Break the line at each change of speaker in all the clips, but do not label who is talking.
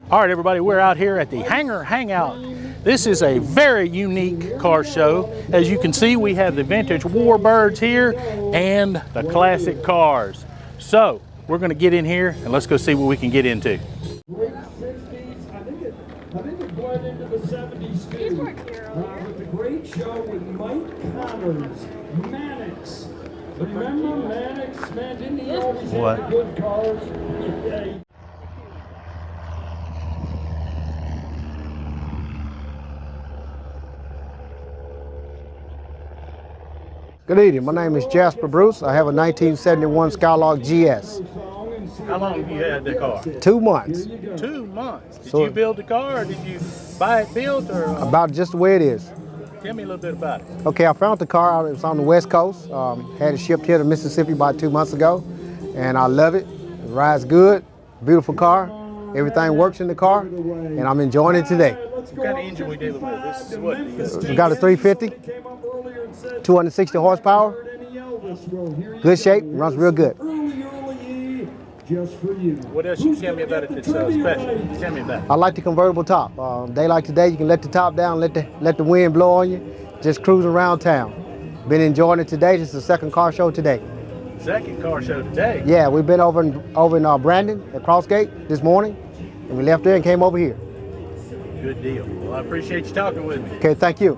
All right, everybody, we're out here at the Hangar Hangout. This is a very unique car show. As you can see, we have the vintage Warbirds here and the classic cars. So we're going to get in here and let's go see what we can get into.
Late 60s, I think it bled into the 70s too. With the great show with Mike Connors, Mannix. Remember Mannix? Man, didn't he always have the good cars? Yeah.
Good evening, my name is Jasper Bruce. I have a 1971 Skylark GS.
How long have you had the car?
2 months.
2 months. Did you build the car or did you buy it built? Or
About just the way it is.
Tell me a little bit about it.
Okay, I found the car out, it was on the West Coast. Had it shipped here to Mississippi about 2 months ago. And I love it. It rides good, beautiful car. Everything works in the car and I'm enjoying it today.
What kind of engine we dealing with? This is what?
We got a 350, 260 horsepower, good shape, runs real good.
What else you can tell me about it that's special? Tell me about it.
I like the convertible top. Day like today, you can let the top down, let the wind blow on you, just cruising around town. Been enjoying it today. This is the second car show today.
Second car show today?
Yeah, we've been over in Brandon at Crossgate this morning, and we left there and came over here.
Good deal. Well, I appreciate you talking with me.
Okay, thank you.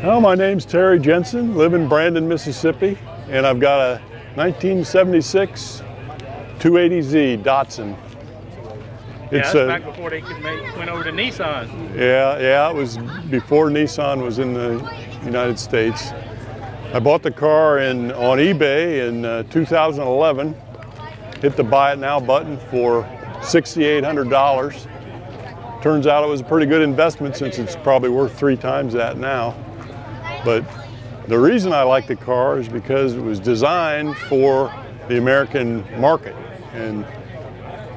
Well, my name's Terry Jensen, live in Brandon, Mississippi, and I've got a 1976 280Z Datsun.
It's back before they went over to Nissan.
Yeah, it was before Nissan was in the United States. I bought the car on eBay in 2011, hit the buy it now button for $6,800. Turns out it was a pretty good investment since it's probably worth 3 times that now. But the reason I like the car is because it was designed for the American market. And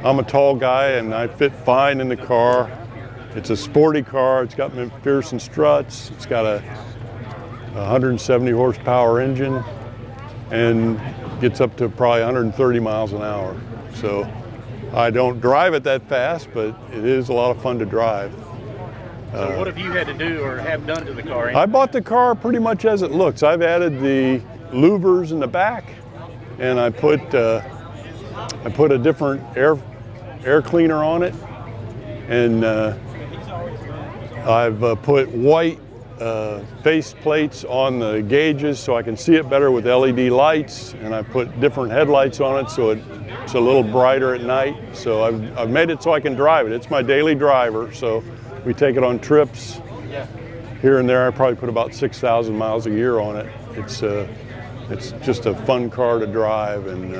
I'm a tall guy and I fit fine in the car. It's a sporty car. It's got McPherson struts. It's got a 170 horsepower engine and gets up to probably 130 miles an hour. So I don't drive it that fast, but it is a lot of fun to drive.
So what have you had to do or have done to the car?
I bought the car pretty much as it looks. I've added the louvers in the back, and I put I put a different air cleaner on it, and I've put white face plates on the gauges so I can see it better with LED lights, and I put different headlights on it so it's a little brighter at night. So I've made it so I can drive it. It's my daily driver, so we take it on trips here and there. I probably put about 6,000 miles a year on it. It's just a fun car to drive, and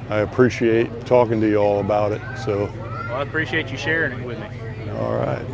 I appreciate talking to you all about it. So,
Well, I appreciate you sharing it with me.
all right.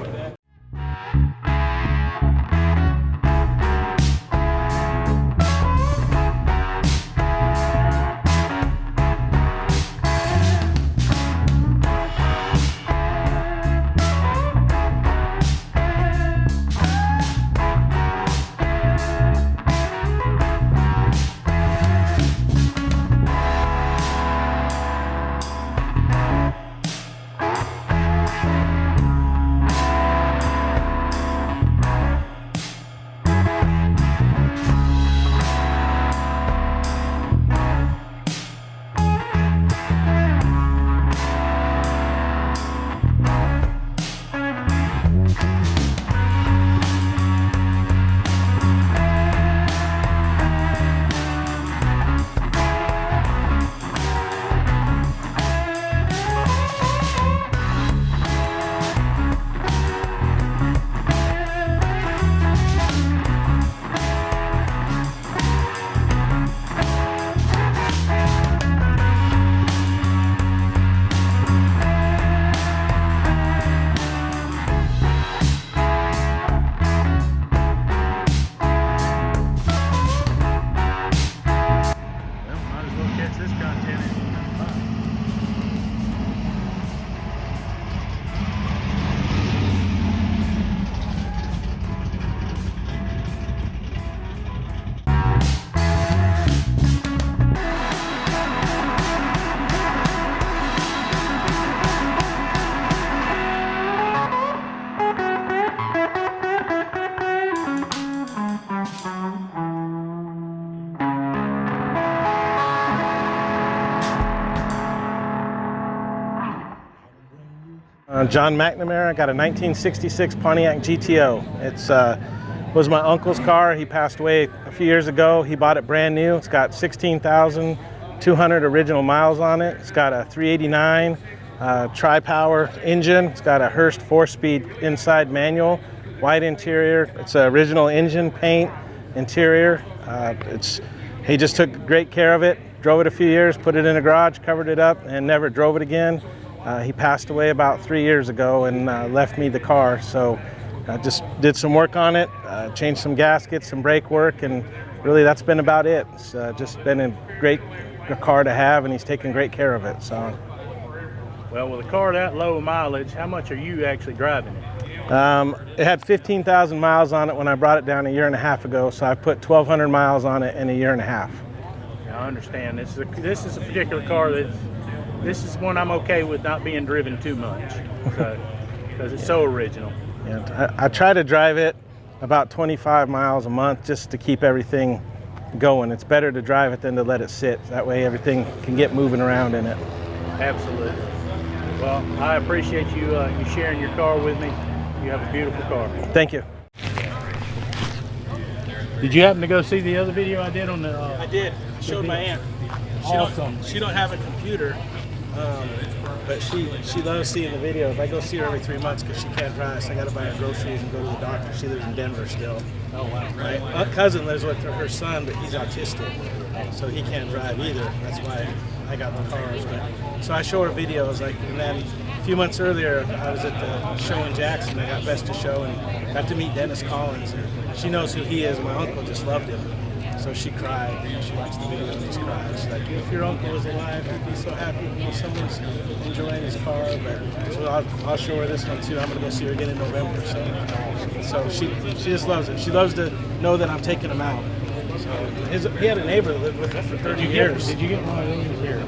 John McNamara. I got a 1966 Pontiac Gto. It's was my uncle's car. He passed away a few years ago. He bought it brand new. It's got 16,200 original miles on it. It's got a 389 tri-power engine. It's got a Hurst 4-speed inside manual, white interior. It's an original engine paint interior. He just took great care of it. Drove it a few years, put it in a garage, covered it up, and never drove it again. He passed away about 3 years ago and left me the car. So I just did some work on it, changed some gaskets, some brake work, and really that's been about it. It's just been a great car to have, and he's taken great care of it. So.
Well, with a car that low mileage, how much are you actually driving it?
It had 15,000 miles on it when I brought it down a year and a half ago, so I put 1,200 miles on it in a year and a half.
I understand. This is a particular car this is one I'm okay with not being driven too much, because it's so original.
Yeah, I try to drive it about 25 miles a month just to keep everything going. It's better to drive it than to let it sit. That way everything can get moving around in it.
Absolutely. Well, I appreciate you sharing your car with me. You have a beautiful car.
Thank you.
Did you happen to go see the other video I did on the?
I did. I showed my aunt.
Awesome.
She don't have a computer, but she loves seeing the videos. I go see her every 3 months because she can't drive, so I got to buy her groceries and go to the doctor. She lives in Denver still.
Oh wow.
My cousin lives with her son, but he's autistic, so he can't drive either. That's why I got the cars. So I show her videos, and then a few months earlier, I was at the show in Jackson. I got Best of Show and got to meet Dennis Collins. She knows who he is. My uncle just loved him. So she cried. She watched the video and just cried. She's like, if your uncle was alive, I'd be so happy. Someone's enjoying his car. But so I'll show her this one too. I'm gonna go see her again in November. So she just loves it. She loves to know that I'm taking him out. So he had a neighbor that lived with him for 30 years.
Did you get one of those here?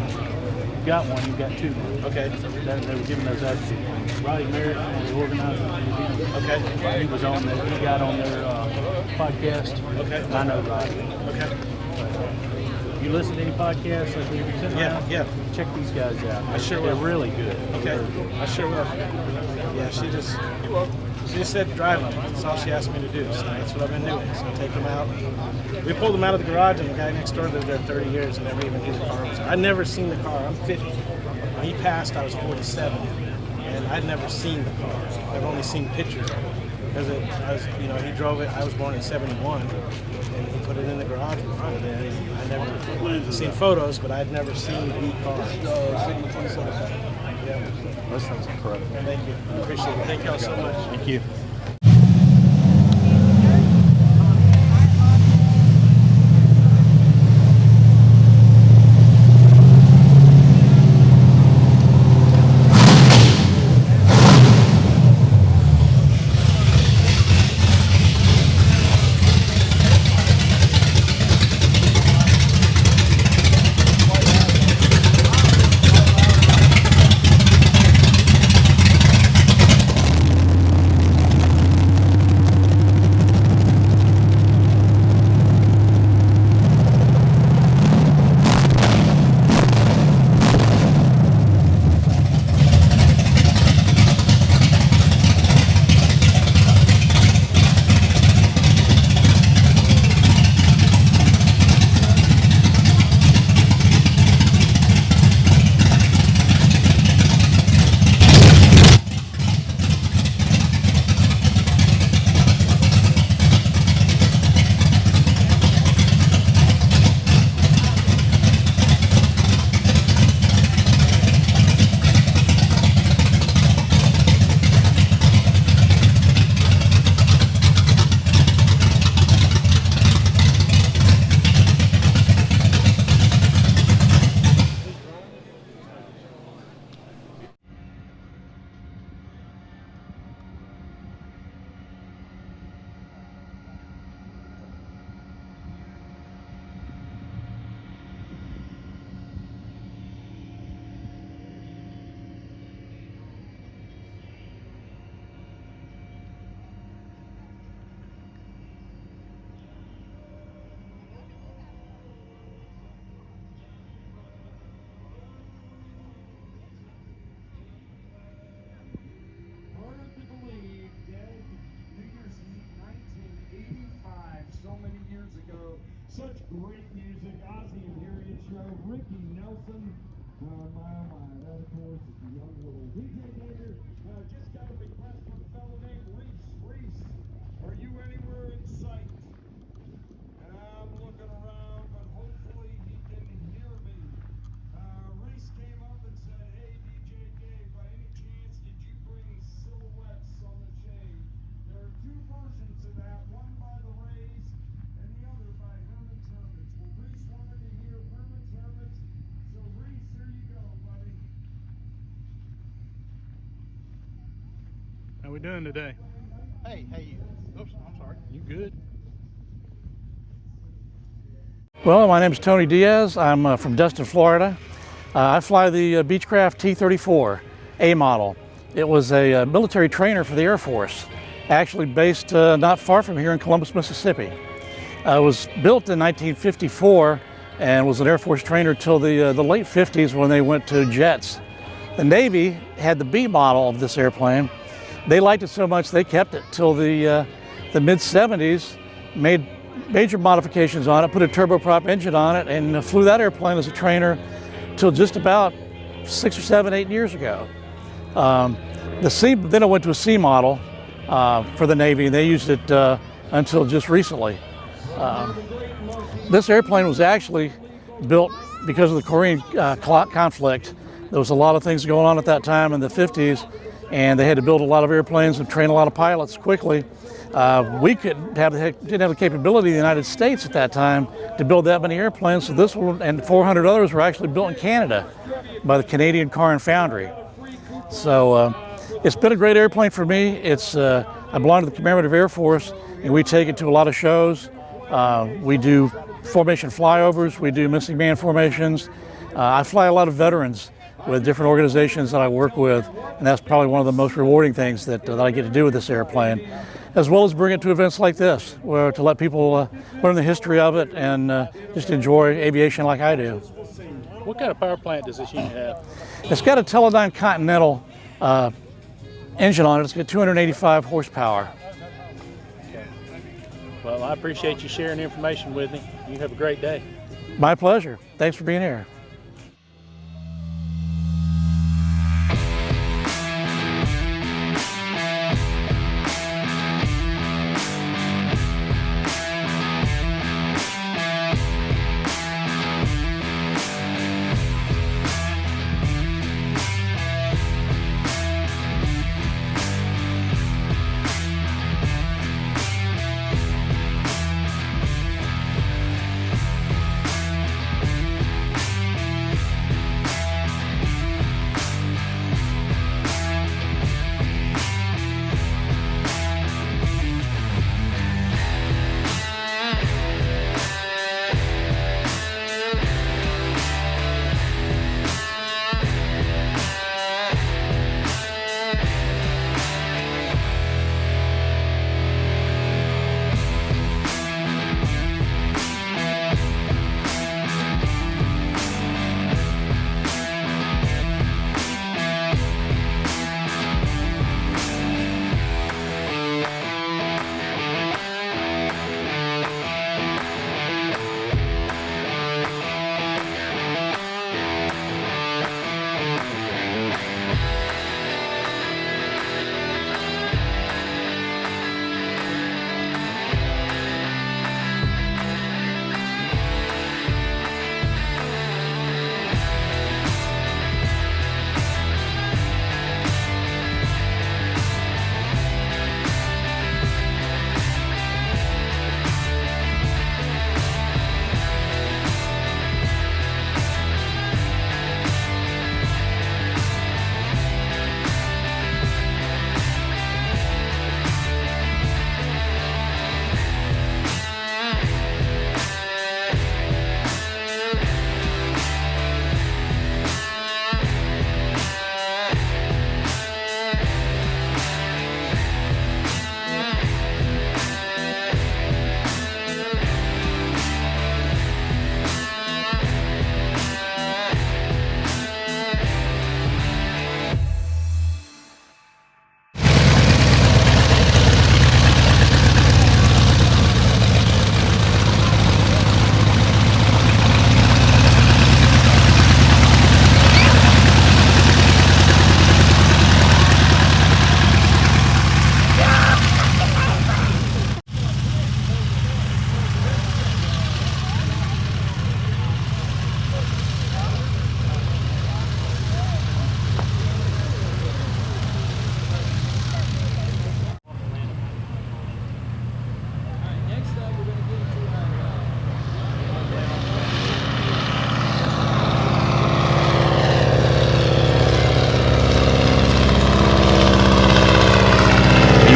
You got one. You got two.
Okay.
They were giving those out to Roddy Merritt, the organizer.
Okay.
He was on there. He got on their podcast.
Okay.
I know Roddy.
Okay.
You listen to any podcasts like we've been sitting around?
Yeah.
Check these guys out.
I sure
They're
will.
really good.
Okay, I sure will. Yeah, she just said drive them. That's all she asked me to do. So that's what I've been doing. So I take them out. We pulled them out of the garage, and the guy next door lived there 30 years and never even knew the car was there. I'd never seen the car. I'm 50. When he passed, I was 47, and I'd never seen the car. I've only seen pictures of it. Because he drove it. I was born in '71, and he put it in the garage in front of it. And I never seen photos, but I'd never seen the car. Yeah.
That sounds incredible.
Thank you. Appreciate it. Thank y'all so much.
Thank you.
Hard to believe, dead New Year's Eve 1985, so many years ago. Such great music. Ozzy and Harriet show. Ricky Nelson. Oh my. That, of course, is the young little DJ Gator. Just got a request from a fellow named Reese. Reese, are you anywhere in sight? And I'm looking around, but hopefully he can hear me. Reese came up and said, hey, DJ Gabe, by any chance did you bring Silhouettes on the Shade? There are two versions of that, one by the Rays and the other by Herman's Hermits. Well, Reese wanted to hear Herman's Hermits, so Reese, here you go, buddy.
How we doing today?
Hey, oops, I'm sorry.
You good? Well, my name is Tony Diaz. I'm from Destin, Florida. I fly the Beechcraft T-34 A model. It was a military trainer for the Air Force, actually based not far from here in Columbus, Mississippi. It was built in 1954 and was an Air Force trainer till the late 50s when they went to jets. The Navy had the B model of this airplane. They liked it so much they kept it till the mid-70s, made major modifications on it, put a turboprop engine on it, and flew that airplane as a trainer till just about 6 or 7, 8 years ago. Then it went to a C model for the Navy, and they used it until just recently. This airplane was actually built because of the Korean conflict. There was a lot of things going on at that time in the 50s, and they had to build a lot of airplanes and train a lot of pilots quickly. We didn't have the capability in the United States at that time to build that many airplanes, so this one and 400 others were actually built in Canada by the Canadian Car and Foundry. So it's been a great airplane for me. I belong to the Commemorative Air Force, and we take it to a lot of shows. We do formation flyovers, we do missing man formations. I fly a lot of veterans with different organizations that I work with, and that's probably one of the most rewarding things that I get to do with this airplane.
as well as bring it to events like this, where to let people learn the history of it and just enjoy aviation like I do.
What kind of power plant does this unit have?
It's got a Teledyne Continental engine on it. It's got 285 horsepower.
Well, I appreciate you sharing the information with me. You have a great day.
My pleasure. Thanks for being here.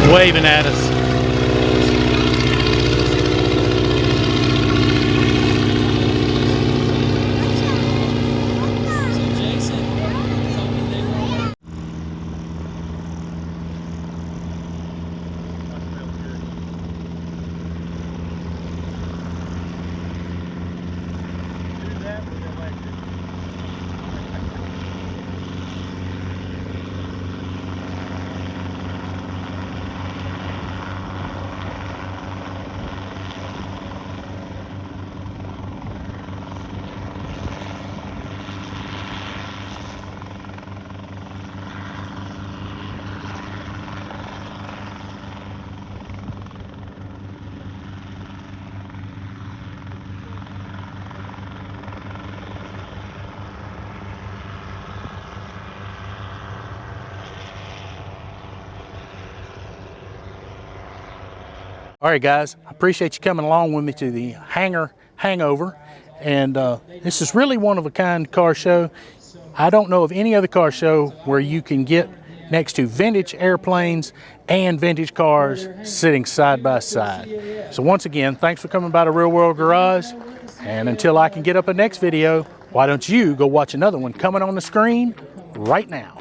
Waving at us. All right, guys, I appreciate you coming along with me to the Hangar Hangover. And this is really one of a kind car show. I don't know of any other car show where you can get next to vintage airplanes and vintage cars sitting side by side. So once again, thanks for coming by the Real World Garage. And until I can get up a next video, why don't you go watch another one coming on the screen right now.